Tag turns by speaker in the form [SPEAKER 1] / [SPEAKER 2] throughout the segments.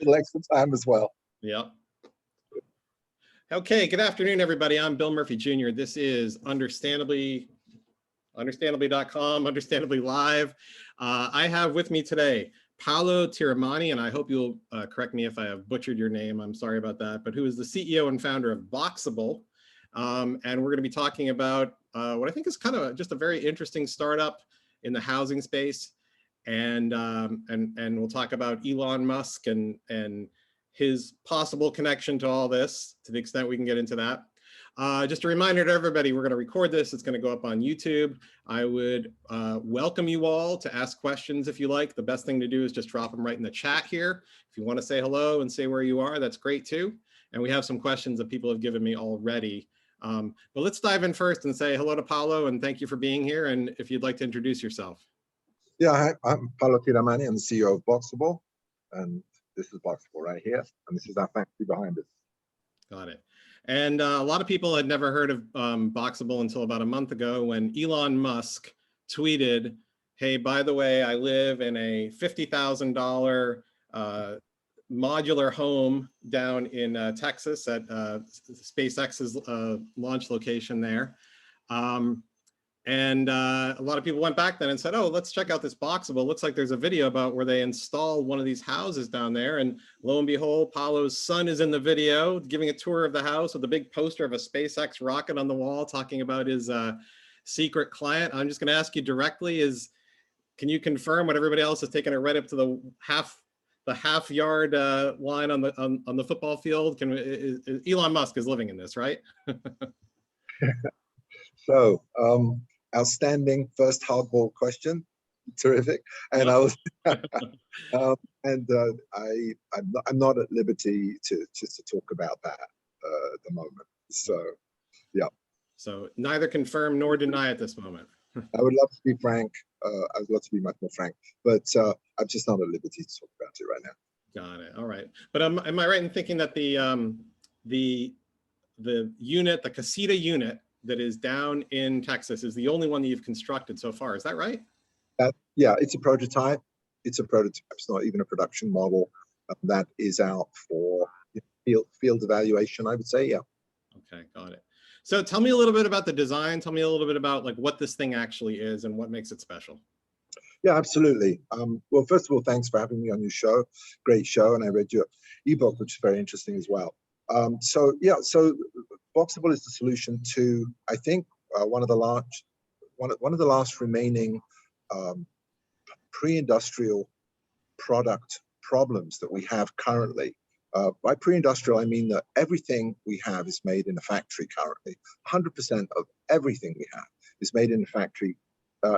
[SPEAKER 1] little extra time as well.
[SPEAKER 2] Yeah. Okay, good afternoon, everybody. I'm Bill Murphy Jr. This is understandably.com, Understandably Live. I have with me today Paolo Tiramani, and I hope you'll correct me if I have butchered your name. I'm sorry about that, but who is the CEO and founder of Boxable. And we're going to be talking about what I think is kind of just a very interesting startup in the housing space. And we'll talk about Elon Musk and his possible connection to all this, to the extent we can get into that. Just a reminder to everybody, we're going to record this. It's going to go up on YouTube. I would welcome you all to ask questions if you like. The best thing to do is just drop them right in the chat here. If you want to say hello and say where you are, that's great too. And we have some questions that people have given me already. But let's dive in first and say hello to Paolo, and thank you for being here. And if you'd like to introduce yourself.
[SPEAKER 1] Yeah, hi, I'm Paolo Tiramani. I'm the CEO of Boxable, and this is Boxable right here, and this is our factory behind us.
[SPEAKER 2] Got it. And a lot of people had never heard of Boxable until about a month ago when Elon Musk tweeted, hey, by the way, I live in a $50,000 modular home down in Texas at SpaceX's launch location there. And a lot of people went back then and said, oh, let's check out this Boxable. Looks like there's a video about where they install one of these houses down there. And lo and behold, Paolo's son is in the video giving a tour of the house with a big poster of a SpaceX rocket on the wall talking about his secret client. I'm just going to ask you directly can you confirm what everybody else is taking it right up to the half yard line on the football field? Elon Musk is living in this, right?
[SPEAKER 1] So, outstanding first hardball question, terrific. And I was, I'm not at liberty to talk about that at the moment. So, yeah.
[SPEAKER 2] So neither confirm nor deny at this moment.
[SPEAKER 1] I would love to be frank. I would love to be much more frank, but I'm just not at liberty to talk about it right now.
[SPEAKER 2] Got it. All right. But am I right in thinking that the unit, the Casita unit that is down in Texas is the only one that you've constructed so far? Is that right?
[SPEAKER 1] Yeah, it's a prototype. It's a prototype. It's not even a production model. That is out for field evaluation, I would say. Yeah.
[SPEAKER 2] Okay, got it. So tell me a little bit about the design. Tell me a little bit about like what this thing actually is and what makes it special.
[SPEAKER 1] Yeah, absolutely. Well, first of all, thanks for having me on your show. Great show, and I read your ebook, which is very interesting as well. So Boxable is the solution to, I think, one of the last remaining pre-industrial product problems that we have currently. By pre-industrial, I mean that everything we have is made in a factory currently. 100% of everything we have is made in a factory,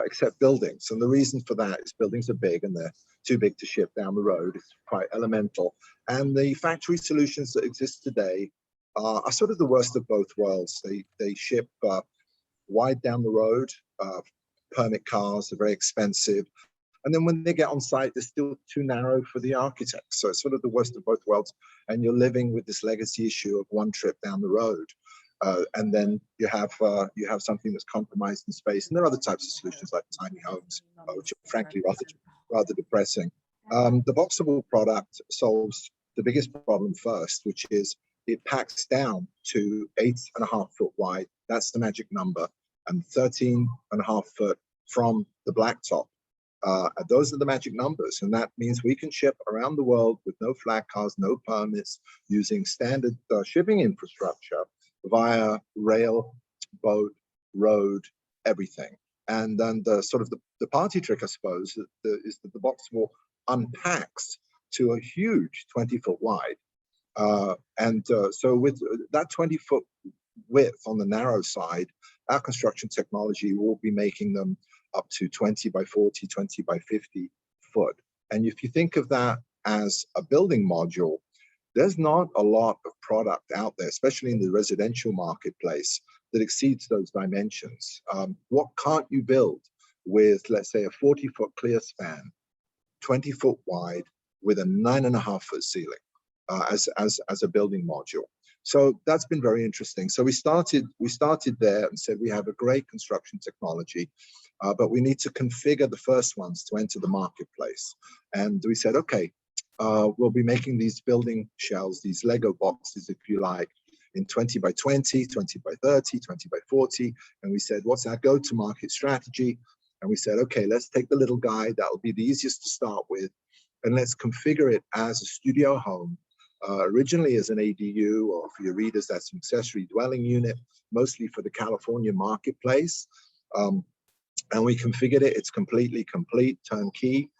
[SPEAKER 1] except buildings. And the reason for that is buildings are big and they're too big to ship down the road. It's quite elemental. And the factory solutions that exist today are sort of the worst of both worlds. They ship wide down the road, permit cars are very expensive. And then when they get on site, they're still too narrow for the architects. So it's sort of the worst of both worlds. And you're living with this legacy issue of one trip down the road. And then you have something that's compromised in space. And there are other types of solutions like tiny homes, which are frankly rather depressing. The Boxable product solves the biggest problem first, which is it packs down to 8.5 foot wide. That's the magic number, and 13.5 foot from the blacktop. Those are the magic numbers, and that means we can ship around the world with no flag cars, no permits, using standard shipping infrastructure via rail, boat, road, everything. And then the party trick, I suppose, is that the Boxable unpacks to a huge 20 foot wide. So with that 20 foot width on the narrow side, our construction technology will be making them up to 20 by 40, 20 by 50 foot. And if you think of that as a building module, there's not a lot of product out there, especially in the residential marketplace, that exceeds those dimensions. What can't you build with, let's say, a 40 foot clear span, 20 foot wide, with a 9.5 foot ceiling as a building module? So that's been very interesting. So we started there and said we have a great construction technology, but we need to configure the first ones to enter the marketplace. And we said, okay, we'll be making these building shells, these Lego boxes, if you like, in 20 by 20, 20 by 30, 20 by 40. And we said, what's our go-to-market strategy? And we said, okay, let's take the little guy. That'll be the easiest to start with. And let's configure it as a studio home, originally as an ADU, or for your readers, that's an accessory dwelling unit, mostly for the California marketplace. And we configured it. It's completely complete, turnkey,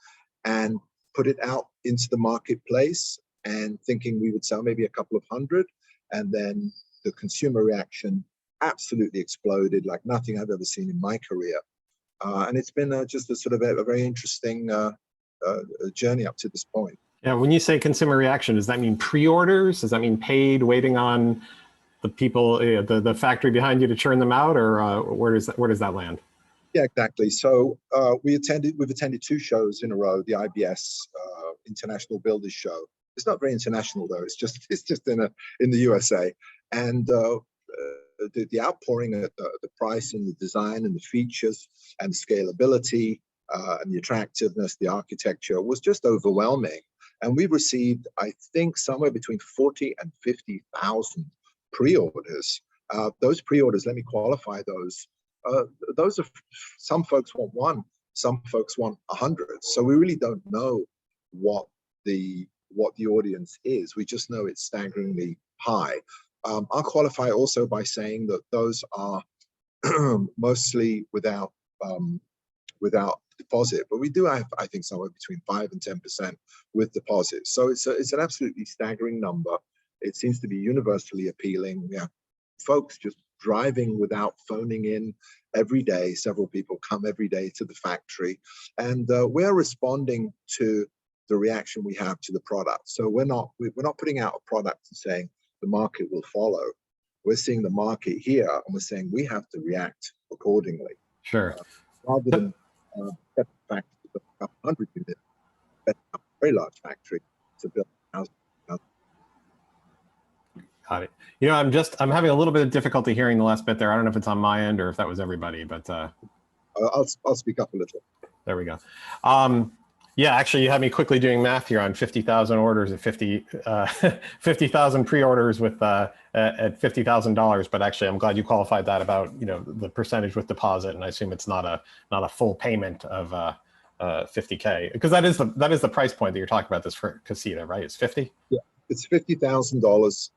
[SPEAKER 1] and put it out into the marketplace, and thinking we would sell maybe a couple of hundred. And then the consumer reaction absolutely exploded, like nothing I've ever seen in my career. And it's been just a sort of a very interesting journey up to this point.
[SPEAKER 2] Yeah, when you say consumer reaction, does that mean pre-orders? Does that mean paid, waiting on the people, the factory behind you to churn them out, or where does that land?
[SPEAKER 1] Yeah, exactly. So we've attended 2 shows in a row, the IBS International Builders Show. It's not very international though. It's just in the USA, and the outpouring of the price and the design and the features and scalability and the attractiveness, the architecture was just overwhelming. And we received, I think, somewhere between 40 and 50,000 pre-orders. Those pre-orders, let me qualify those. Those are, some folks want 1, some folks want 100. So we really don't know what the audience is. We just know it's staggeringly high. I'll qualify also by saying that those are mostly without deposit, but we do have, I think, somewhere between 5 and 10% with deposits. So it's an absolutely staggering number. It seems to be universally appealing. Yeah, folks just driving without phoning in every day. Several people come every day to the factory, and we're responding to the reaction we have to the product. So we're not putting out a product and saying the market will follow. We're seeing the market here, and we're saying we have to react accordingly.
[SPEAKER 2] Sure.
[SPEAKER 1] Rather than step back to a 100 units, a very large factory to build 1,000.
[SPEAKER 2] Got it. You know, I'm having a little bit of difficulty hearing the last bit there. I don't know if it's on my end or if that was everybody, but
[SPEAKER 1] I'll speak up a little.
[SPEAKER 2] There we go. Yeah, actually, you had me quickly doing math here on 50,000 orders at 50,000 pre-orders with at $50,000. But actually, I'm glad you qualified that about, you know, the percentage with deposit, and I assume it's not a full payment of 50K, because that is the price point that you're talking about this for Casita, right? It's 50.
[SPEAKER 1] Yeah, it's $50,000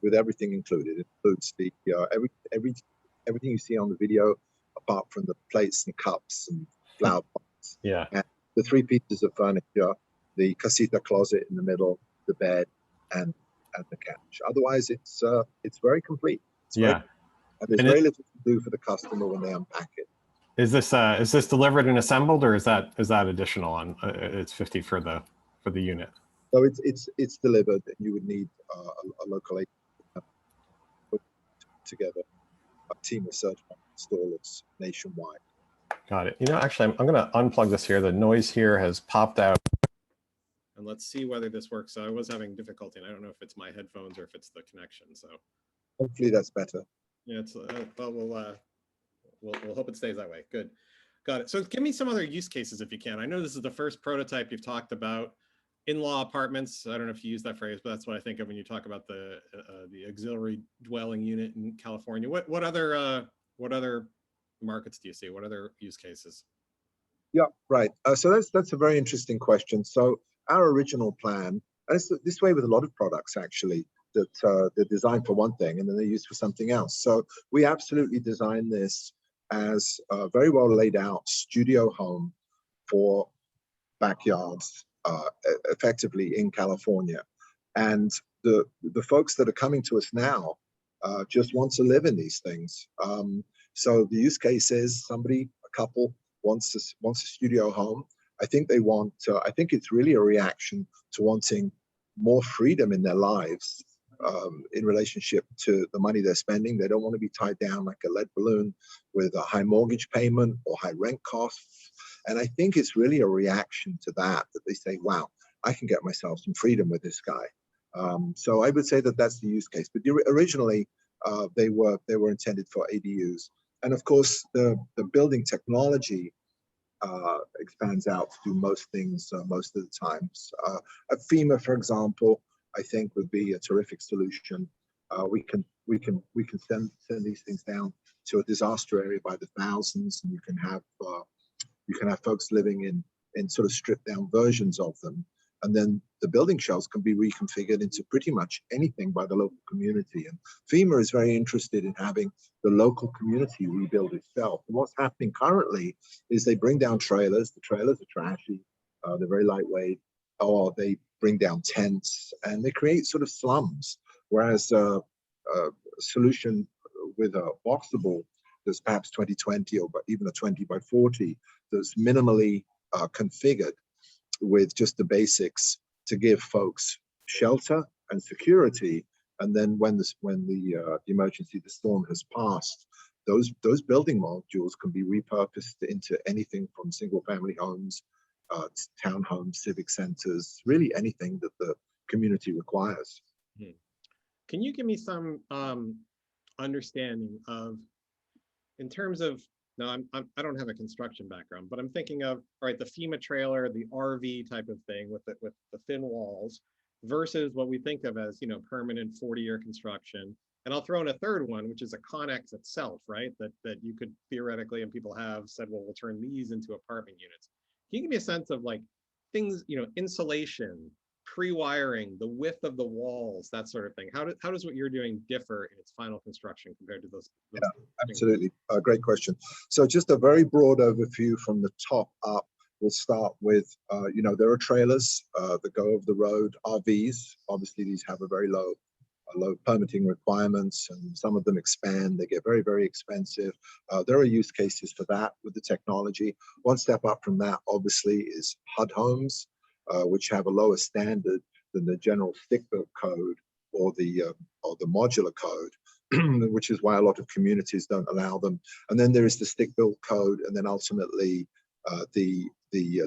[SPEAKER 1] with everything included. It includes the everything you see on the video, apart from the plates and cups and flower pots.
[SPEAKER 2] Yeah.
[SPEAKER 1] And the 3 pieces of furniture, the casita closet in the middle, the bed, and the couch. Otherwise, it's very complete. And there's very little to do for the customer when they unpack it.
[SPEAKER 2] Is this delivered and assembled, or is that additional on? It's 50 for the unit.
[SPEAKER 1] So it's delivered, and you would need a local agent to put together a team of certified installers nationwide.
[SPEAKER 2] Got it. You know, actually, I'm going to unplug this here. The noise here has popped out. And let's see whether this works. So I was having difficulty, and I don't know if it's my headphones or if it's the connection. So
[SPEAKER 1] hopefully that's better.
[SPEAKER 2] Yeah, it's but we'll hope it stays that way. Good. Got it. So give me some other use cases if you can. I know this is the first prototype you've talked about. In-law apartments. I don't know if you use that phrase, but that's what I think of when you talk about the auxiliary dwelling unit in California. What other markets do you see? What other use cases?
[SPEAKER 1] Yeah, right. So that's a very interesting question. So our original plan, and it's this way with a lot of products actually, that they're designed for one thing and then they're used for something else. So we absolutely designed this as a very well laid out studio home for backyards, effectively in California. And the folks that are coming to us now just want to live in these things. So the use case is a couple wants a studio home. I think they want I think it's really a reaction to wanting more freedom in their lives in relationship to the money they're spending. They don't want to be tied down like a lead balloon with a high mortgage payment or high rent costs. And I think it's really a reaction to that they say, wow, I can get myself some freedom with this guy. So I would say that that's the use case. But originally, they were intended for ADUs. And of course, the building technology expands out to do most things most of the times. A FEMA, for example, I think would be a terrific solution. We can send these things down to a disaster area by the thousands, and you can have folks living in sort of stripped down versions of them. And then the building shells can be reconfigured into pretty much anything by the local community. And FEMA is very interested in having the local community rebuild itself. And what's happening currently is they bring down trailers. The trailers are trashy. They're very lightweight. Or they bring down tents and they create sort of slums. Whereas a solution with a Boxable that's perhaps 2020 or even a 20 by 40 that's minimally configured with just the basics to give folks shelter and security. And then when the emergency, the storm has passed, those building modules can be repurposed into anything from single family homes, townhomes, civic centers, really anything that the community requires.
[SPEAKER 2] Can you give me some understanding of, in terms of, now I don't have a construction background, but I'm thinking of, all right, the FEMA trailer, the RV type of thing with the thin walls versus what we think of as, permanent 40-year construction. And I'll throw in a third one, which is a Connex itself, right? That you could theoretically, and people have said, well, we'll turn these into apartment units. Can you give me a sense of like things, insulation, pre-wiring, the width of the walls, that sort of thing? How does what you're doing differ in its final construction compared to those
[SPEAKER 1] yeah, absolutely. Great question. So just a very broad overview from the top up. We'll start with, there are trailers that go over the road, RVs. Obviously, these have a very low permitting requirements, and some of them expand. They get very, very expensive. There are use cases for that with the technology. One step up from that, obviously, is HUD homes, which have a lower standard than the general stick-built code or the modular code, which is why a lot of communities don't allow them. And then there is the stick-built code, and then ultimately the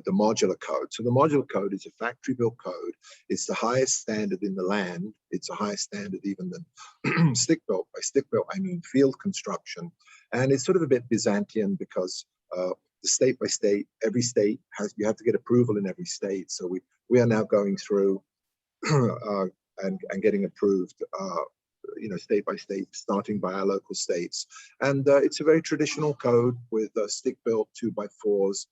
[SPEAKER 1] modular code. So the modular code is a factory-built code. It's the highest standard in the land. It's a higher standard even than stick-built. By stick-built, I mean field construction. And it's sort of a bit Byzantine because the state by state, every state you have to get approval in every state. So we are now going through and getting approved, state by state, starting by our local states. And it's a very traditional code with stick-built 2x4s,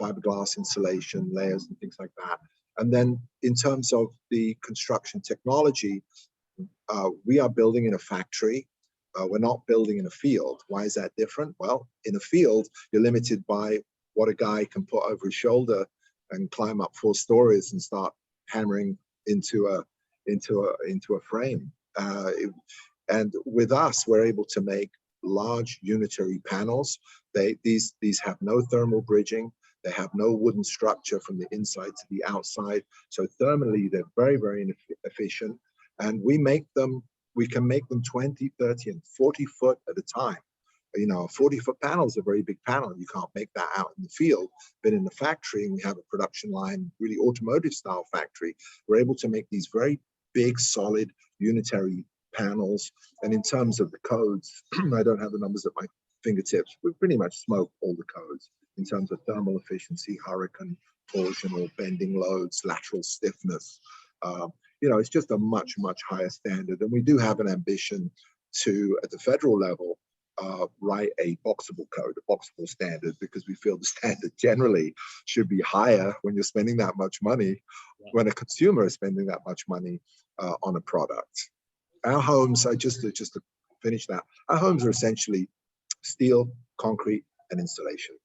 [SPEAKER 1] fiberglass insulation layers and things like that. And then in terms of the construction technology, we are building in a factory. We're not building in a field. Why is that different? Well, in a field, you're limited by what a guy can put over his shoulder and climb up 4 stories and start hammering into a frame. And with us, we're able to make large unitary panels. These have no thermal bridging. They have no wooden structure from the inside to the outside. So thermally, they're very, very efficient. And we can make them 20, 30, and 40 foot at a time. A 40-foot panel is a very big panel. You can't make that out in the field. But in the factory, and we have a production line, really automotive style factory, we're able to make these very big, solid, unitary panels. And in terms of the codes, I don't have the numbers at my fingertips. We pretty much smoke all the codes in terms of thermal efficiency, hurricane, torsional, bending loads, lateral stiffness. It's just a much, much higher standard. And we do have an ambition to, at the federal level, write a Boxable code, a Boxable standard, because we feel the standard generally should be higher when you're spending that much money, when a consumer is spending that much money on a product. Our homes, just to finish that, our homes are essentially steel, concrete, and insulation.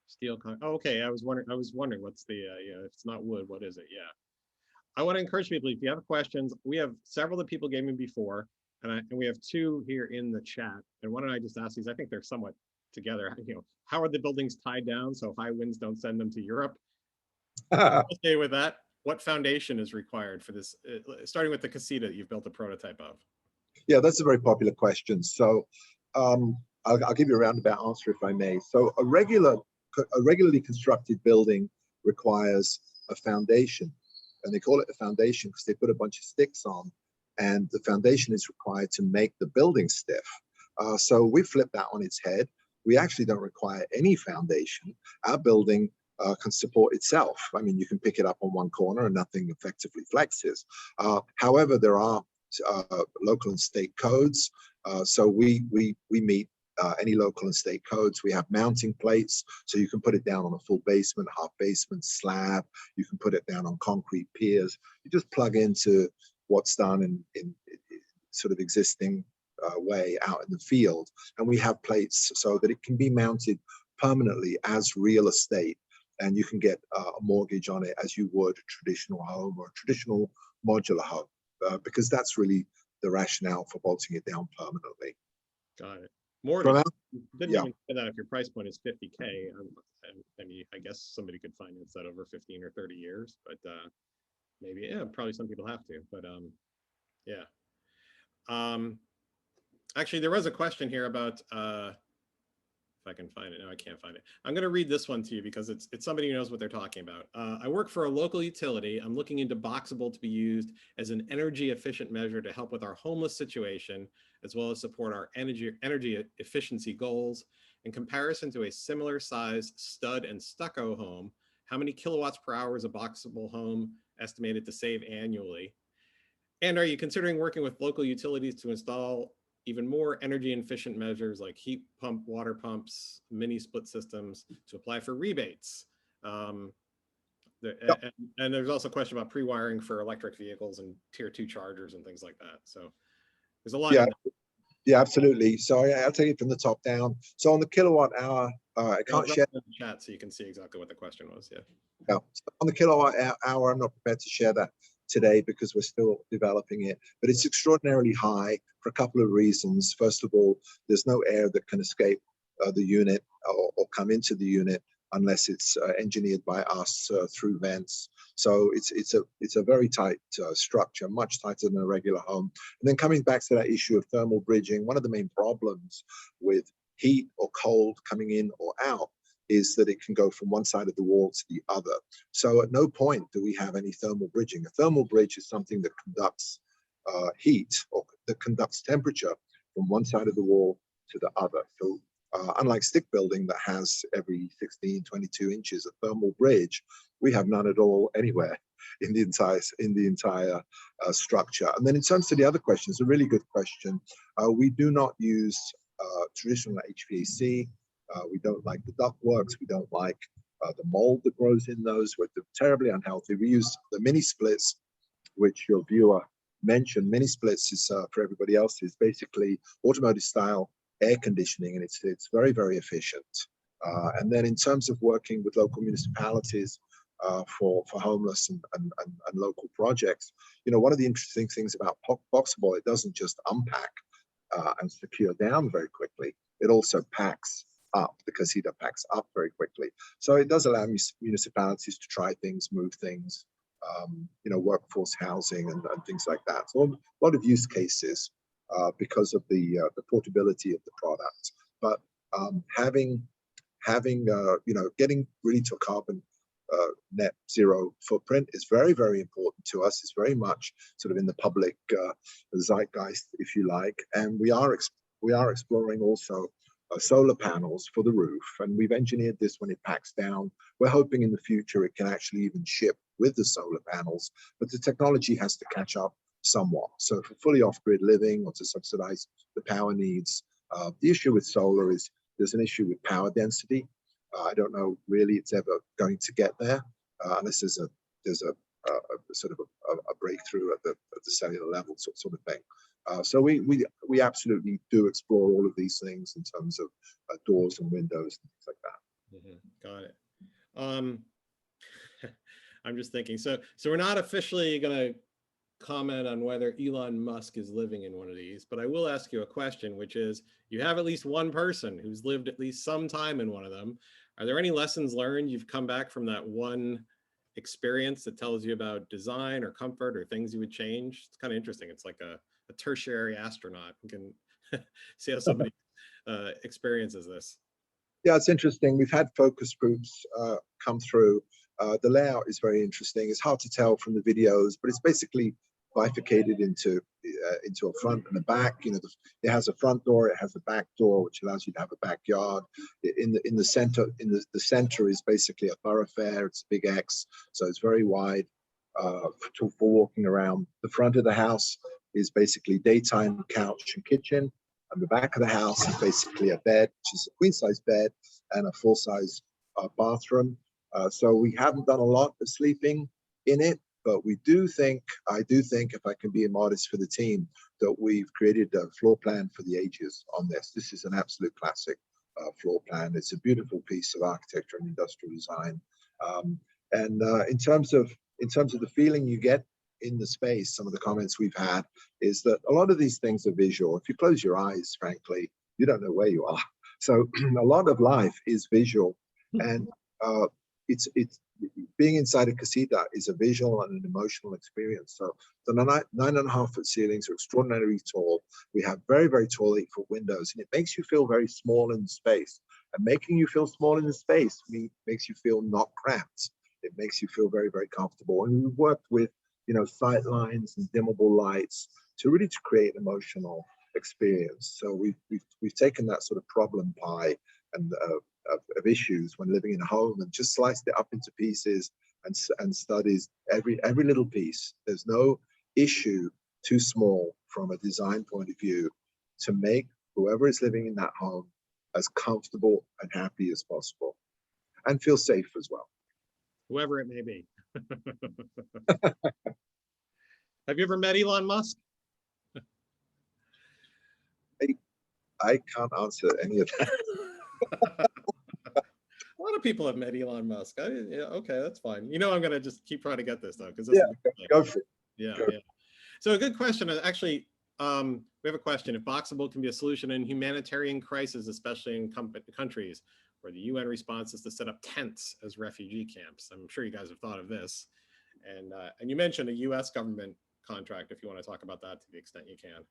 [SPEAKER 2] Steel, okay. I was wondering what's the if it's not wood, what is it? Yeah. I want to encourage people, if you have questions, we have several that people gave me before, and we have 2 here in the chat. And why don't I just ask these? I think they're somewhat together. How are the buildings tied down so high winds don't send them to Europe? Okay, with that, what foundation is required for this? Starting with the casita that you've built a prototype of.
[SPEAKER 1] Yeah, that's a very popular question. So I'll give you a roundabout answer if I may. So a regularly constructed building requires a foundation. And they call it a foundation because they put a bunch of sticks on, and the foundation is required to make the building stiff. So we flip that on its head. we actually don't require any foundation. Our building can support itself. I mean, you can pick it up on one corner and nothing effectively flexes. However, there are local and state codes. So we meet any local and state codes. We have mounting plates, so you can put it down on a full basement, half basement, slab. You can put it down on concrete piers. You just plug into what's done in sort of existing way out in the field. And we have plates so that it can be mounted permanently as real estate. And you can get a mortgage on it as you would a traditional home or a traditional modular home, because that's really the rationale for bolting it down permanently.
[SPEAKER 2] Got it. Mortgage. Didn't even say that if your price point is 50K. I mean, I guess somebody could finance that over 15 or 30 years, but maybe, yeah, probably some people have to, but yeah. Actually, there was a question here about, if I can find it. No, I can't find it. I'm going to read this one to you because it's somebody who knows what they're talking about. I work for a local utility. I'm looking into Boxable to be used as an energy efficient measure to help with our homeless situation, as well as support our energy efficiency goals. In comparison to a similar size stud and stucco home, how many kilowatts per hour is a Boxable home estimated to save annually? And are you considering working with local utilities to install even more energy efficient measures like heat pump, water pumps, mini split systems to apply for rebates? And there's also a question about pre-wiring for electric vehicles and tier 2 chargers and things like that. So there's a lot.
[SPEAKER 1] Yeah, yeah, absolutely. So I'll take it from the top down. So on the kilowatt hour, I can't share
[SPEAKER 2] the chat so you can see exactly what the question was. Yeah.
[SPEAKER 1] Yeah. So on the kilowatt hour, I'm not prepared to share that today because we're still developing it, but it's extraordinarily high for a couple of reasons. First of all, there's no air that can escape the unit or come into the unit unless it's engineered by us through vents. So it's a very tight structure, much tighter than a regular home. And then coming back to that issue of thermal bridging, one of the main problems with heat or cold coming in or out is that it can go from one side of the wall to the other. So at no point do we have any thermal bridging. A thermal bridge is something that conducts heat or that conducts temperature from one side of the wall to the other. So unlike stick building that has every 16, 22 inches of thermal bridge, we have none at all anywhere in the entire structure. And then in terms of the other question, it's a really good question. We do not use traditional HVAC. We don't like the ductworks. We don't like the mold that grows in those. We're terribly unhealthy. We use the mini splits, which your viewer mentioned. Mini splits is for everybody else is basically automotive style air conditioning, and it's very, very efficient. And then in terms of working with local municipalities for homeless and local projects, you know, one of the interesting things about Boxable, it doesn't just unpack and secure down very quickly. It also packs up because heater packs up very quickly. So it does allow municipalities to try things, move things, you know, workforce housing and things like that. So a lot of use cases because of the portability of the product. But having you know, getting really to a carbon net zero footprint is very, very important to us. It's very much sort of in the public zeitgeist, if you like. And we are exploring also solar panels for the roof, and we've engineered this when it packs down. We're hoping in the future it can actually even ship with the solar panels, but the technology has to catch up somewhat. So for fully off-grid living or to subsidize the power needs, the issue with solar is there's an issue with power density. I don't know really it's ever going to get there unless there's a sort of a breakthrough at the cellular level sort of thing. So we absolutely do explore all of these things in terms of doors and windows and things like that.
[SPEAKER 2] Got it. I'm just thinking. So we're not officially going to comment on whether Elon Musk is living in one of these, but I will ask you a question, which is: you have at least one person who's lived at least some time in one of them. Are there any lessons learned you've come back from that one experience that tells you about design or comfort or things you would change? It's kind of interesting. It's like a tertiary astronaut who can see how somebody experiences this.
[SPEAKER 1] Yeah, it's interesting. We've had focus groups come through. The layout is very interesting. It's hard to tell from the videos, but it's basically bifurcated into a front and a back. You know, it has a front door, it has a back door, which allows you to have a backyard. In the center, the center is basically a thoroughfare. It's a big X, so it's very wide for walking around. The front of the house is basically daytime couch and kitchen, and the back of the house is basically a bed, which is a queen-size bed, and a full-size bathroom. So we haven't done a lot of sleeping in it, but I do think, if I can be modest for the team, that we've created a floor plan for the ages on this. This is an absolute classic floor plan. It's a beautiful piece of architecture and industrial design. And in terms of the feeling you get in the space, some of the comments we've had is that a lot of these things are visual. If you close your eyes, frankly, you don't know where you are. So a lot of life is visual, and it's being inside a casita is a visual and an emotional experience. So the 9.5-foot ceilings are extraordinarily tall. We have very, very tall 8-foot windows, and it makes you feel very small in space. And making you feel small in the space makes you feel not cramped. It makes you feel very, very comfortable. And we've worked with, you know, sight lines and dimmable lights to really create an emotional experience. So we've taken that sort of problem pie and of issues when living in a home and just sliced it up into pieces and studies every little piece. There's no issue too small from a design point of view to make whoever is living in that home as comfortable and happy as possible, and feel safe as well.
[SPEAKER 2] Whoever it may be. Have you ever met Elon Musk?
[SPEAKER 1] I can't answer any of that.
[SPEAKER 2] A lot of people have met Elon Musk. Yeah, okay, that's fine. You know, I'm gonna just keep trying to get this though, because
[SPEAKER 1] Go for it.
[SPEAKER 2] Yeah. So a good question. Actually, we have a question. If Boxable can be a solution in humanitarian crises, especially in countries where the UN response is to set up tents as refugee camps. I'm sure you guys have thought of this. And you mentioned a US government contract, if you want to talk about that to the extent you can.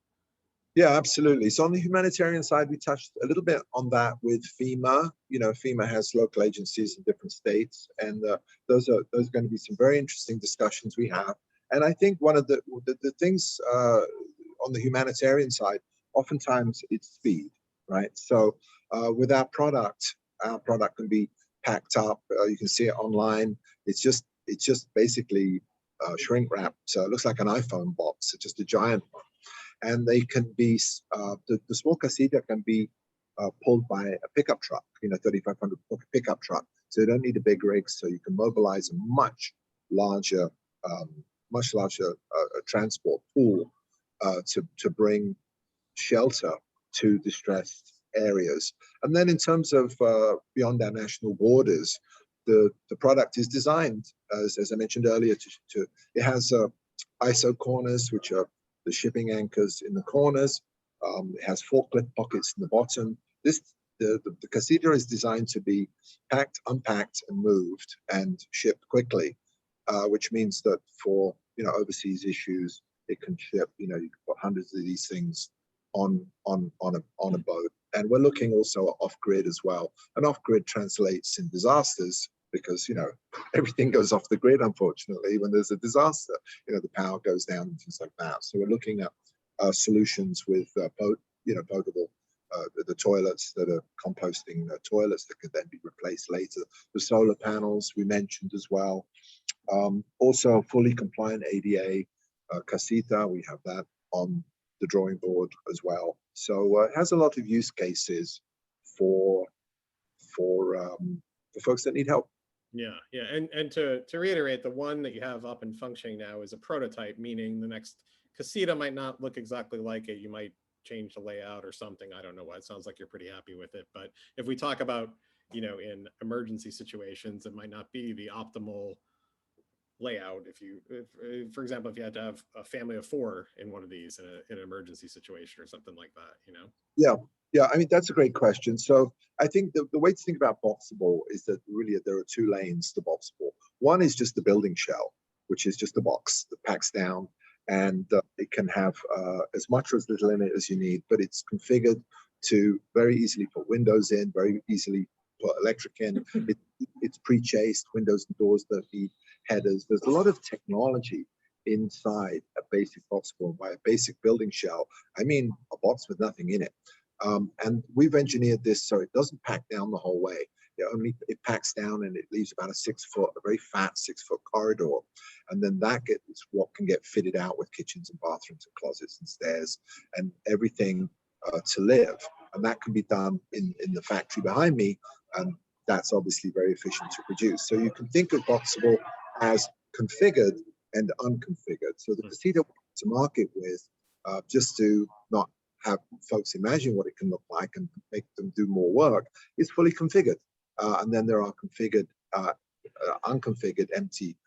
[SPEAKER 1] Yeah, absolutely. So on the humanitarian side, we touched a little bit on that with FEMA. You know, FEMA has local agencies in different states, and those are going to be some very interesting discussions we have. And I think one of the things on the humanitarian side, oftentimes it's speed, right? So with our product can be packed up. You can see it online. It's just basically shrink wrap. So it looks like an iPhone box. It's just a giant one. And they can be, the small casita can be pulled by a pickup truck, you know, 3,500 pickup truck. So you don't need a big rig, so you can mobilize a much larger transport pool to bring shelter to distressed areas. And then in terms of beyond our national borders, the product is designed, as I mentioned earlier, it has ISO corners, which are the shipping anchors in the corners. It has forklift pockets in the bottom. The casita is designed to be packed, unpacked, and moved and shipped quickly, which means that for, you know, overseas issues, it can ship. You know, you can put hundreds of these things on a boat. And we're looking also at off-grid as well. And off-grid translates in disasters, because, you know, everything goes off the grid, unfortunately, when there's a disaster. You know, the power goes down and things like that. So we're looking at solutions with potable, the toilets that are composting toilets that could then be replaced later. The solar panels we mentioned as well. Also, fully compliant ADA casita, we have that on the drawing board as well. So it has a lot of use cases for folks that need help.
[SPEAKER 2] Yeah, and to reiterate, the one that you have up and functioning now is a prototype, meaning the next casita might not look exactly like it. You might change the layout or something. I don't know what. It sounds like you're pretty happy with it. But if we talk about, you know, in emergency situations, it might not be the optimal layout. For example, if you had to have a family of 4 in one of these in an emergency situation or something like that, you know?
[SPEAKER 1] Yeah, I mean, that's a great question. So I think the way to think about Boxable is that really there are 2 lanes to Boxable. One is just the building shell, which is just a box that packs down, and it can have as much or as little in it as you need, but it's configured to very easily put windows in, very easily put electric in. It's pre-chased, windows and doors don't need headers. There's a lot of technology inside a basic Boxable. By a basic building shell, I mean a box with nothing in it. And we've engineered this so it doesn't pack down the whole way. It packs down and it leaves about a very fat 6-foot corridor. And then that gets what can get fitted out with kitchens and bathrooms and closets and stairs and everything to live. And that can be done in the factory behind me. And that's obviously very efficient to produce. So you can think of Boxable as configured and unconfigured. So the casita to market with, just to not have folks imagine what it can look like and make them do more work, is fully configured. And then there are configured, unconfigured empty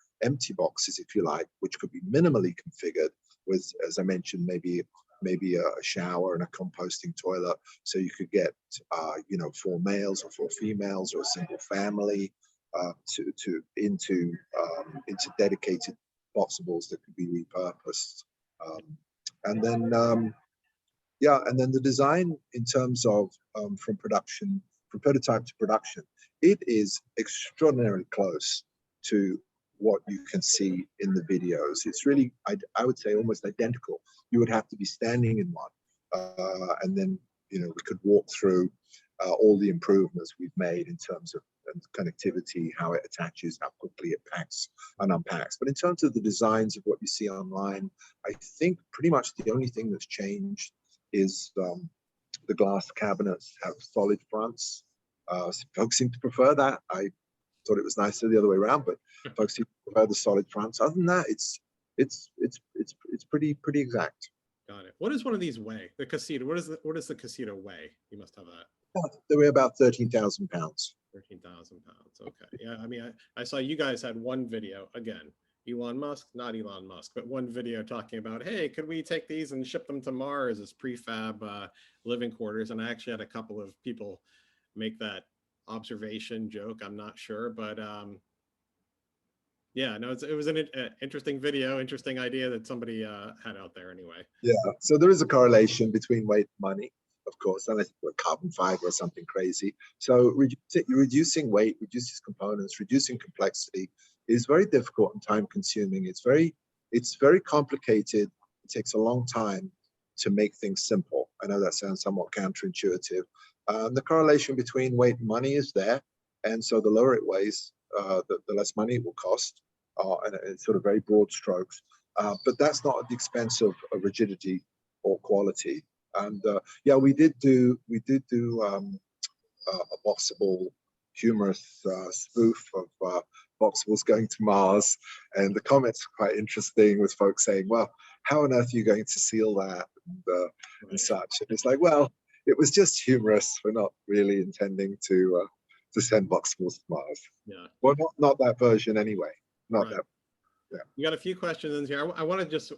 [SPEAKER 1] boxes, if you like, which could be minimally configured with, as I mentioned, maybe a shower and a composting toilet. So you could get, 4 males or 4 females or a single family into dedicated Boxables that could be repurposed. And then the design in terms of from prototype to production, it is extraordinarily close to what you can see in the videos. It's really, I would say, almost identical. You would have to be standing in one, and then we could walk through all the improvements we've made in terms of connectivity, how it attaches, how quickly it packs and unpacks. But in terms of the designs of what you see online, I think pretty much the only thing that's changed is the glass cabinets have solid fronts. Folks seem to prefer that. I thought it was nicer the other way around, but folks seem to prefer the solid fronts. Other than that, it's pretty exact.
[SPEAKER 2] Got it. What does one of these weigh? The casita. What does the casita weigh? You must have that.
[SPEAKER 1] They weigh about 13,000 pounds.
[SPEAKER 2] 13,000 pounds. Okay. Yeah. I mean, I saw you guys had one video, again, Elon Musk, not Elon Musk, but one video talking about, hey, could we take these and ship them to Mars as prefab living quarters? And I actually had a couple of people make that observation joke. I'm not sure, but yeah, no, it was an interesting video, interesting idea that somebody had out there anyway.
[SPEAKER 1] Yeah, so there is a correlation between weight and money, of course, unless it's carbon fiber or something crazy. So reducing weight, reducing components, reducing complexity is very difficult and time consuming. It's very complicated. It takes a long time to make things simple. I know that sounds somewhat counterintuitive. The correlation between weight and money is there. And so the lower it weighs, the less money it will cost, and it's sort of very broad strokes. But that's not at the expense of rigidity or quality. And yeah, we did do a Boxable humorous spoof of Boxables going to Mars, and the comments were quite interesting, with folks saying, well, how on earth are you going to seal that, and such. And it's like, well, it was just humorous. We're not really intending to send Boxables to Mars.
[SPEAKER 2] Yeah.
[SPEAKER 1] Well, not that version anyway. Not
[SPEAKER 2] right.
[SPEAKER 1] that. Yeah.
[SPEAKER 2] We got a few questions in here. I want to just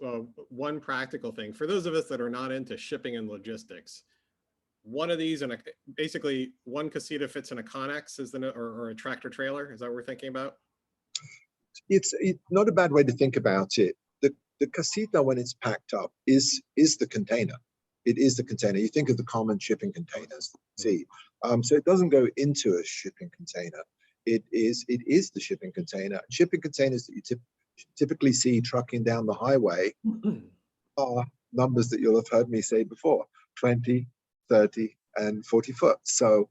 [SPEAKER 2] one practical thing for those of us that are not into shipping and logistics. One of these, and basically one casita fits in a Connex, or a tractor trailer. Is that what we're thinking about?
[SPEAKER 1] It's not a bad way to think about it. The casita, when it's packed up, is the container. It is the container. You think of the common shipping containers. See, so it doesn't go into a shipping container. It is the shipping container. Shipping containers that you typically see trucking down the highway are numbers that you'll have heard me say before: 20, 30, and 40 foot. So,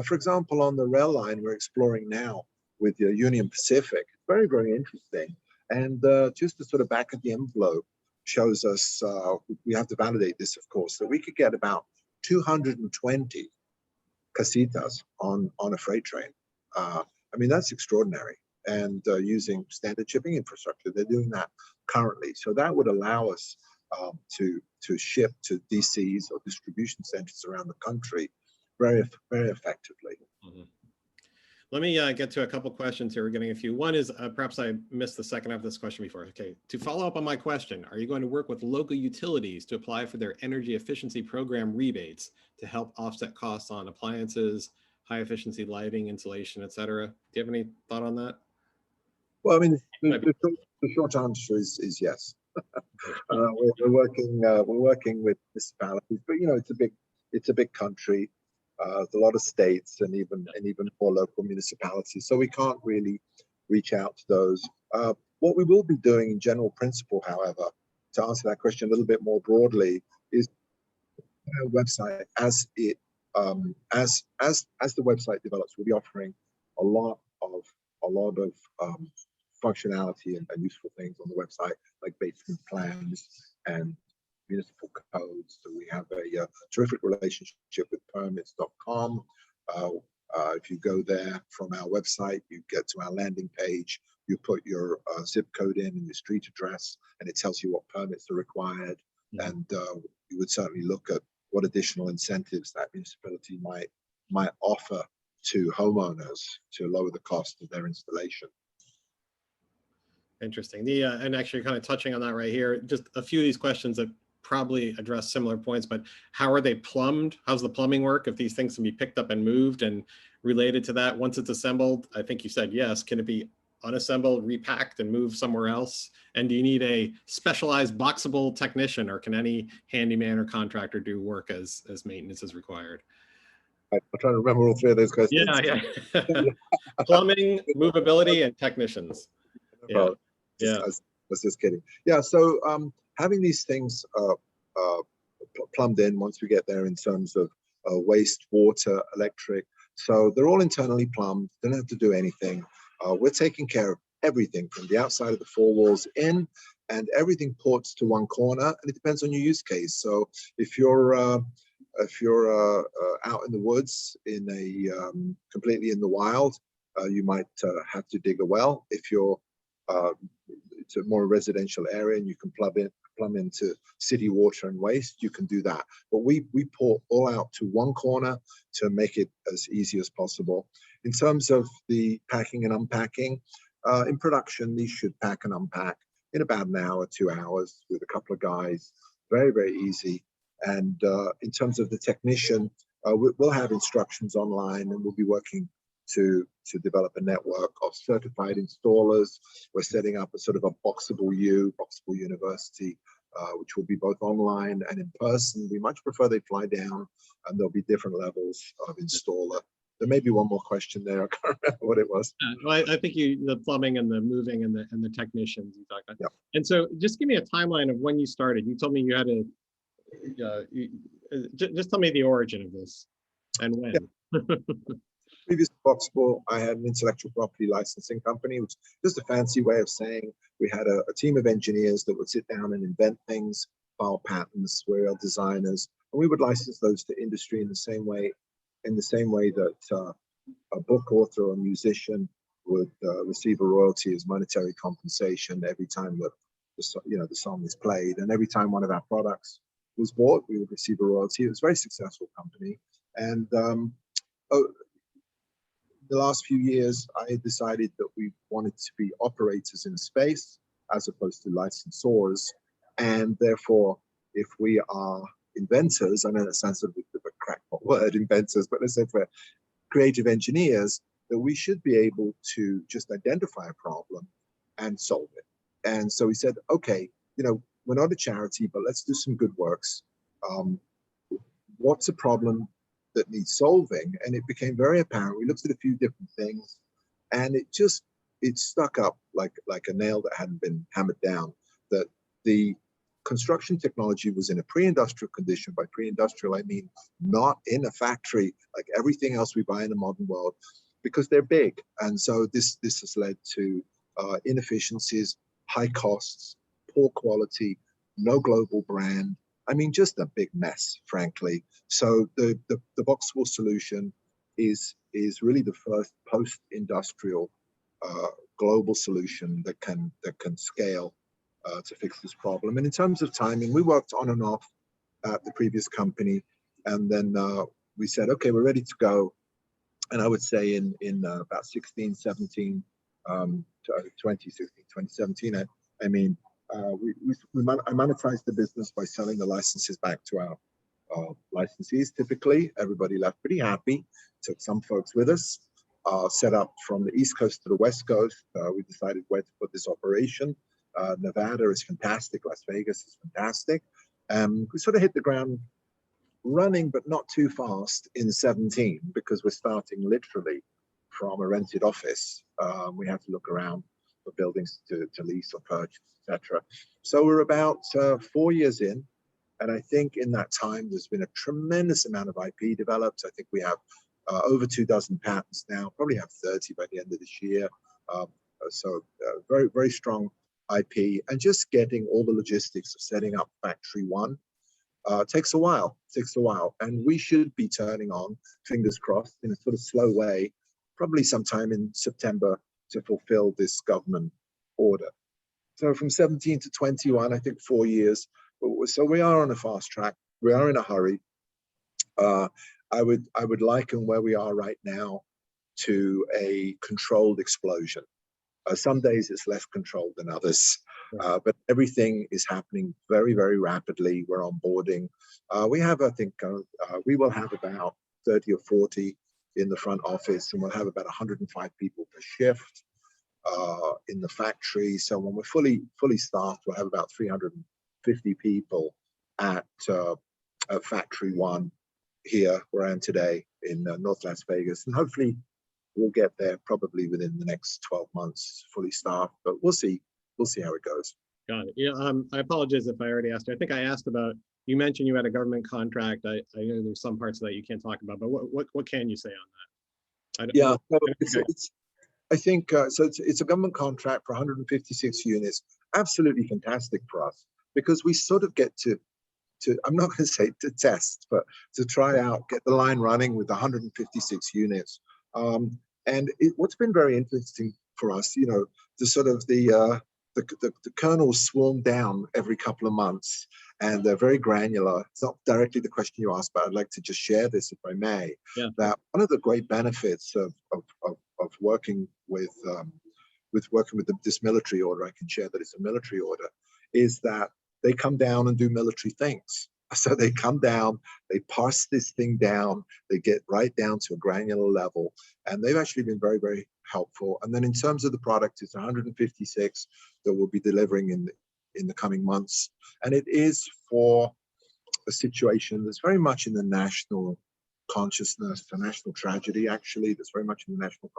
[SPEAKER 1] for example, on the rail line we're exploring now with your Union Pacific, it's very, very interesting. And just the sort of back of the envelope shows us, we have to validate this, of course, that we could get about 220 casitas on a freight train. I mean, that's extraordinary. And using standard shipping infrastructure, they're doing that currently. So that would allow us to ship to DCs or distribution centers around the country very, very effectively.
[SPEAKER 2] Mm-hmm. Let me get to a couple questions here. We're getting a few. One is, perhaps I missed the second half of this question before. Okay, to follow up on my question, are you going to work with local utilities to apply for their energy efficiency program rebates to help offset costs on appliances, high efficiency lighting, insulation, et cetera? Do you have any thought on that?
[SPEAKER 1] Well, I mean, the short answer is yes. We're working with municipalities, but it's a big country. There's a lot of states and even more local municipalities, so we can't really reach out to those. What we will be doing in general principle, however, to answer that question a little bit more broadly, is our website as it as the website develops, we'll be offering a lot of functionality and useful things on the website, like basement plans and municipal codes. So we have a terrific relationship with permits.com. If you go there from our website, you get to our landing page, you put your zip code in and your street address, and it tells you what permits are required. And you would certainly look at what additional incentives that municipality might offer to homeowners to lower the cost of their installation.
[SPEAKER 2] Interesting. And actually kind of touching on that right here, just a few of these questions that probably address similar points, but how are they plumbed? How's the plumbing work? If these things can be picked up and moved, and related to that, once it's assembled, I think you said yes, can it be unassembled, repacked, and moved somewhere else? And do you need a specialized Boxable technician, or can any handyman or contractor do work as maintenance is required?
[SPEAKER 1] I'm trying to remember all three of those questions.
[SPEAKER 2] Yeah. Plumbing, movability, and technicians. Yeah.
[SPEAKER 1] I was just kidding. Yeah, so having these things plumbed in once we get there in terms of waste, water, electric. So they're all internally plumbed, don't have to do anything. We're taking care of everything from the outside of the four walls in, and everything ports to one corner, and it depends on your use case. So if you're out in the woods in a completely in the wild, you might have to dig a well. If you're it's a more residential area and you can plumb into city water and waste, you can do that. But we pour all out to one corner to make it as easy as possible. In terms of the packing and unpacking, in production, these should pack and unpack in about an hour, 2 hours with a couple of guys. Very, very easy. And in terms of the technician, we'll have instructions online, and we'll be working to develop a network of certified installers. We're setting up a sort of a Boxable University, which will be both online and in person. We much prefer they fly down, and there'll be different levels of installer. There may be one more question there. I can't remember what it was.
[SPEAKER 2] Well, I think the plumbing and the moving and the technicians you talked about.
[SPEAKER 1] Yeah.
[SPEAKER 2] And so just give me a timeline of when you started. You told me you had just tell me the origin of this and when.
[SPEAKER 1] Yeah. Previous to Boxable, I had an intellectual property licensing company, which is just a fancy way of saying we had a team of engineers that would sit down and invent things, file patents, we're designers, and we would license those to industry in the same way that a book author or musician would receive a royalty as monetary compensation every time that the song is played, and every time one of our products was bought, we would receive a royalty. It was a very successful company, and the last few years, I decided that we wanted to be operators in space as opposed to licensors. And therefore, if we are inventors, I know that sounds a bit of a crackpot word, inventors, but let's say if we're creative engineers, that we should be able to just identify a problem and solve it. And so we said, okay, we're not a charity, but let's do some good works. What's a problem that needs solving? And it became very apparent. We looked at a few different things, and it stuck up like a nail that hadn't been hammered down, that the construction technology was in a pre-industrial condition. By pre-industrial, I mean not in a factory like everything else we buy in the modern world, because they're big. And so this has led to inefficiencies, high costs, poor quality, no global brand. I mean, just a big mess, frankly. So the Boxable solution is really the first post-industrial global solution that can scale to fix this problem. And in terms of timing, we worked on and off at the previous company, and then we said, okay, we're ready to go. And I would say in about 16, 17, 2016, 2017, I mean, I monetized the business by selling the licenses back to our licensees. Typically, everybody left pretty happy. Took some folks with us. Set up from the East Coast to the West Coast. We decided where to put this operation. Nevada is fantastic. Las Vegas is fantastic. We sort of hit the ground running, but not too fast in 17, because we're starting literally from a rented office. We have to look around buildings to lease or purchase, etc. So we're about 4 years in. And I think in that time, there's been a tremendous amount of IP developed. I think we have over 24 patents now, probably have 30 by the end of this year. Very, very strong IP. And just getting all the logistics of setting up Factory 1 takes a while, And we should be turning on, fingers crossed, in a sort of slow way, probably sometime in September to fulfill this government order. So from 17 to 21, I think 4 years. So we are on a fast track. We are in a hurry. I would liken where we are right now to a controlled explosion. Some days it's less controlled than others, but everything is happening very, very rapidly. We're onboarding. We have, I think, we will have about 30 or 40 in the front office, and we'll have about 105 people per shift in the factory. So when we're fully staffed, we'll have about 350 people at Factory 1 here where I am today in North Las Vegas, and hopefully we'll get there probably within the next 12 months, fully staffed. But we'll see how it goes.
[SPEAKER 2] Got it. Yeah, I apologize if I already asked you. I think I asked about. You mentioned you had a government contract. I know there's some parts of that you can't talk about, but what can you say on that?
[SPEAKER 1] Yeah, I think it's a government contract for 156 units. Absolutely fantastic for us because we sort of get to I'm not going to say to test, but to try out, get the line running with 156 units. And what's been very interesting for us, the sort of the kernels swarm down every couple of months, and they're very granular. It's not directly the question you asked, but I'd like to just share this, if I may.
[SPEAKER 2] Yeah.
[SPEAKER 1] That one of the great benefits of working with this military order, I can share that it's a military order, is that they come down and do military things. So they come down, they parse this thing down, they get right down to a granular level, and they've actually been very, very helpful. And then in terms of the product, it's 156 that we'll be delivering in the coming months. And it is for a situation that's very much in the national consciousness, a national tragedy, actually, that's very much in the national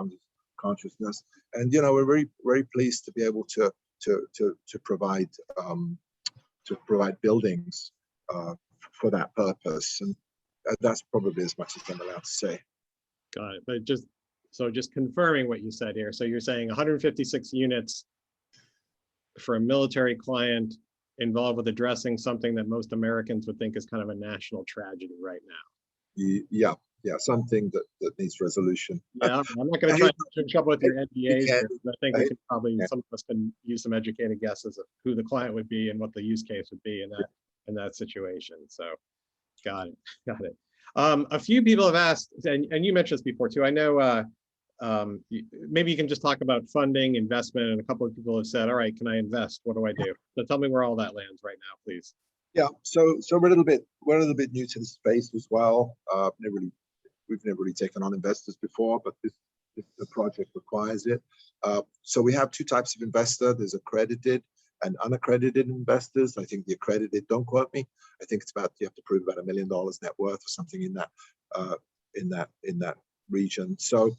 [SPEAKER 1] consciousness. And, we're very, very pleased to be able to provide buildings for that purpose, and that's probably as much as I'm allowed to say.
[SPEAKER 2] Got it. But just confirming what you said here. So you're saying 156 units for a military client involved with addressing something that most Americans would think is kind of a national tragedy right now.
[SPEAKER 1] Yeah, something that needs resolution.
[SPEAKER 2] Yeah, I'm not going to try to get in trouble with your NDAs here. I think we can probably, some of us can use some educated guesses of who the client would be and what the use case would be in that situation. So got it. A few people have asked, and you mentioned this before too. I know maybe you can just talk about funding, investment, and a couple of people have said, all right, can I invest? What do I do? So tell me where all that lands right now, please.
[SPEAKER 1] Yeah, so we're a little bit new to the space as well. We've never really taken on investors before, but the project requires it. So we have two types of investor. There's accredited and unaccredited investors. I think the accredited, don't quote me, I think it's about, you have to prove about $1 million net worth or something in that region. So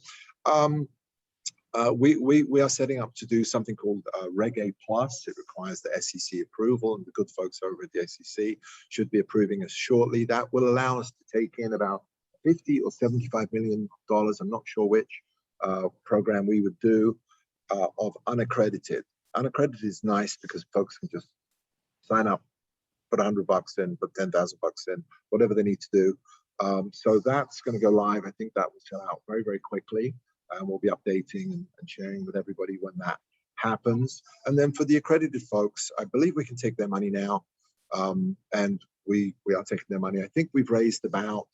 [SPEAKER 1] we are setting up to do something called Reg A Plus. It requires the SEC approval, and the good folks over at the SEC should be approving us shortly. That will allow us to take in about 50 or $75 million, I'm not sure which program we would do, of unaccredited. Unaccredited is nice because folks can just sign up, put $100 in, put $10,000 in, whatever they need to do. So that's going to go live. I think that will sell out very, very quickly, and we'll be updating and sharing with everybody when that happens. And then for the accredited folks, I believe we can take their money now, and we are taking their money. I think we've raised about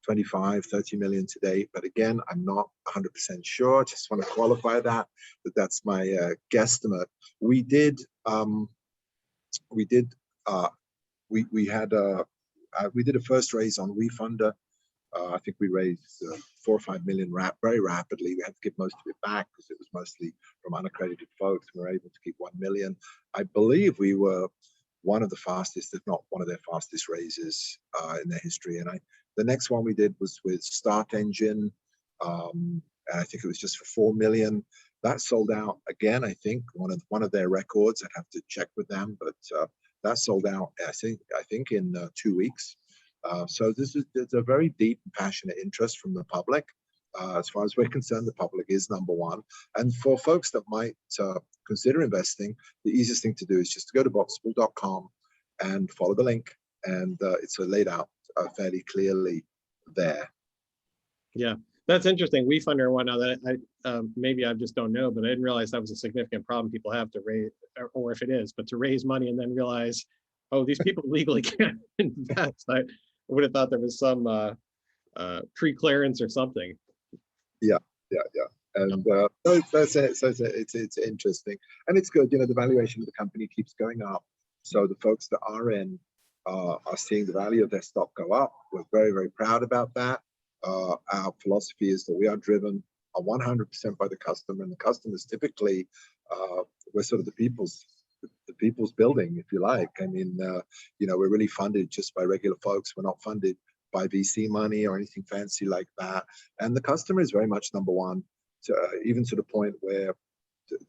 [SPEAKER 1] 25-30 million to date, but again, I'm not 100% sure. Just want to qualify that's my guesstimate. We did a first raise on WeFunder. I think we raised 4 or 5 million very rapidly. We had to give most of it back because it was mostly from unaccredited folks. We were able to keep 1 million. I believe we were one of the fastest, if not one of their fastest raises in their history. And the next one we did was with Start Engine. And I think it was just for 4 million. that sold out again. I think one of their records. I'd have to check with them, but that sold out. I think in 2 weeks. So there's a very deep and passionate interest from the public. As far as we're concerned, the public is number one. And for folks that might consider investing, the easiest thing to do is just to go to boxable.com and follow the link, and it's laid out fairly clearly there.
[SPEAKER 2] Yeah, that's interesting. WeFunder and whatnot, that maybe I just don't know, but I didn't realize that was a significant problem people have to raise, or if it is, but to raise money and then realize, oh, these people legally can't invest. I would have thought there was some pre-clearance or something.
[SPEAKER 1] Yeah. And so it's interesting, and it's good. The valuation of the company keeps going up, so the folks that are in are seeing the value of their stock go up. We're very, very proud about that. Our philosophy is that we are driven 100% by the customer, and the customers typically we're sort of the people's building, if you like. I mean, we're really funded just by regular folks. We're not funded by VC money or anything fancy like that. And the customer is very much number one, even to the point where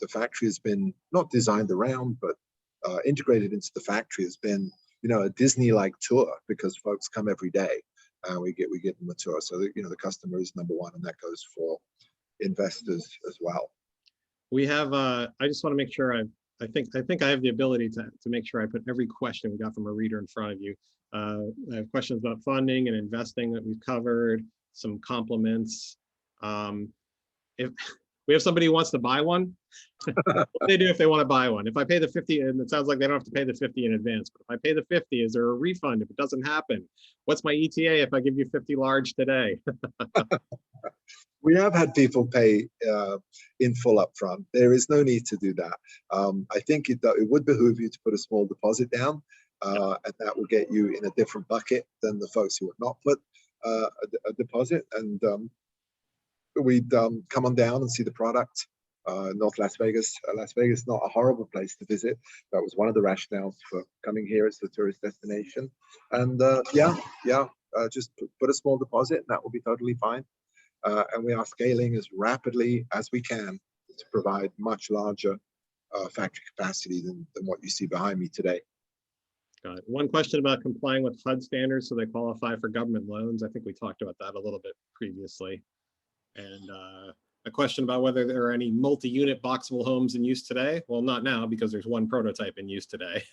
[SPEAKER 1] the factory has been not designed around, but integrated into the factory has been, a Disney-like tour, because folks come every day. We get them a tour. So the customer is number one, and that goes for investors as well.
[SPEAKER 2] We have. I just want to make sure I think I have the ability to make sure I put every question we got from a reader in front of you. I have questions about funding and investing that we've covered, some compliments. If we have somebody who wants to buy one, what do they do if they want to buy one? If I pay the 50, and it sounds like they don't have to pay the 50 in advance, but if I pay the 50, is there a refund if it doesn't happen? What's my ETA if I give you 50 large today?
[SPEAKER 1] We have had people pay in full upfront. There is no need to do that. I think it would behoove you to put a small deposit down, and that will get you in a different bucket than the folks who have not put a deposit. And we'd come on down and see the product. North Las Vegas. Las Vegas is not a horrible place to visit. That was one of the rationales for coming here as a tourist destination. And just put a small deposit, and that will be totally fine. And we are scaling as rapidly as we can to provide much larger factory capacity than what you see behind me today.
[SPEAKER 2] Got it. One question about complying with HUD standards so they qualify for government loans. I think we talked about that a little bit previously. And a question about whether there are any multi-unit Boxable homes in use today. Well, not now, because there's one prototype in use today.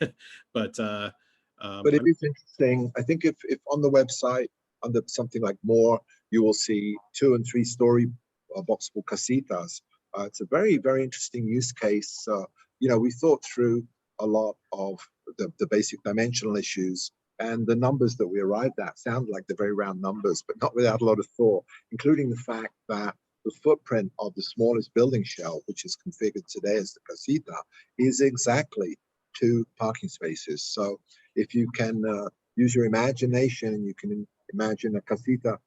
[SPEAKER 2] But
[SPEAKER 1] it is interesting. I think if on the website, under something like more, you will see 2- and 3-story Boxable casitas. It's a very, very interesting use case. We thought through a lot of the basic dimensional issues, and the numbers that we arrived at sound like they're very round numbers, but not without a lot of thought, including the fact that the footprint of the smallest building shell, which is configured today as the casita, is exactly 2 parking spaces. So if you can use your imagination, and you can imagine a casita,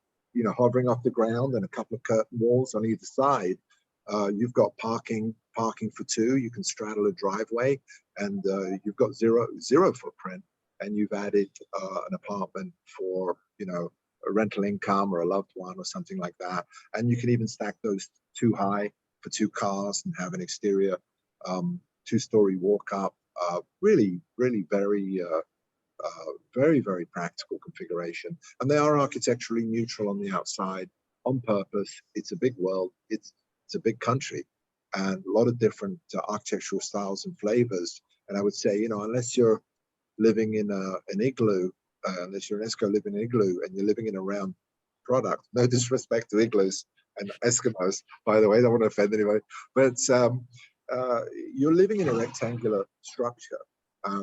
[SPEAKER 1] hovering off the ground and a couple of curtain walls on either side, you've got parking for 2. You can straddle a driveway, and you've got zero footprint, and you've added an apartment for a rental income or a loved one or something like that. And you can even stack those 2 high for 2 cars and have an exterior 2-story walk up. Really, really very very, very practical configuration. And they are architecturally neutral on the outside on purpose. It's a big world. It's a big country, and a lot of different architectural styles and flavors. And I would say, unless you're living in an igloo, unless you're an Eskimo living in an igloo and you're living in a round product, no disrespect to igloos and Eskimos, by the way, I don't want to offend anybody, but you're living in a rectangular structure.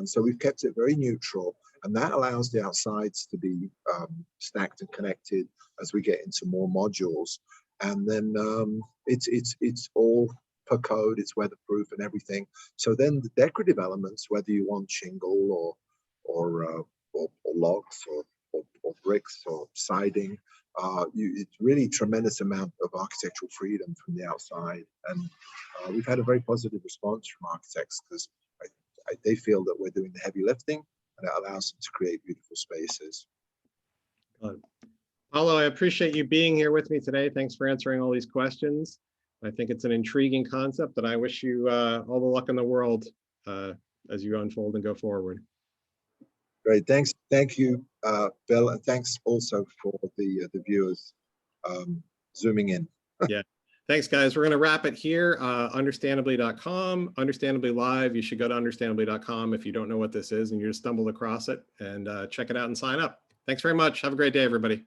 [SPEAKER 1] So we've kept it very neutral, and that allows the outsides to be stacked and connected as we get into more modules. And then it's all per code, it's weatherproof and everything. So then the decorative elements, whether you want shingle or logs or bricks or siding, it's really tremendous amount of architectural freedom from the outside. And we've had a very positive response from architects, because they feel that we're doing the heavy lifting, and it allows them to create beautiful spaces.
[SPEAKER 2] Paulo, I appreciate you being here with me today. Thanks for answering all these questions. I think it's an intriguing concept, and I wish you all the luck in the world as you unfold and go forward.
[SPEAKER 1] Great, thanks. Thank you, Bill, and thanks also for the viewers zooming in.
[SPEAKER 2] Yeah. Thanks, guys. We're going to wrap it here. Understandably.com, Understandably Live. You should go to understandably.com if you don't know what this is and you just stumbled across it, and check it out and sign up. Thanks very much. Have a great day, everybody.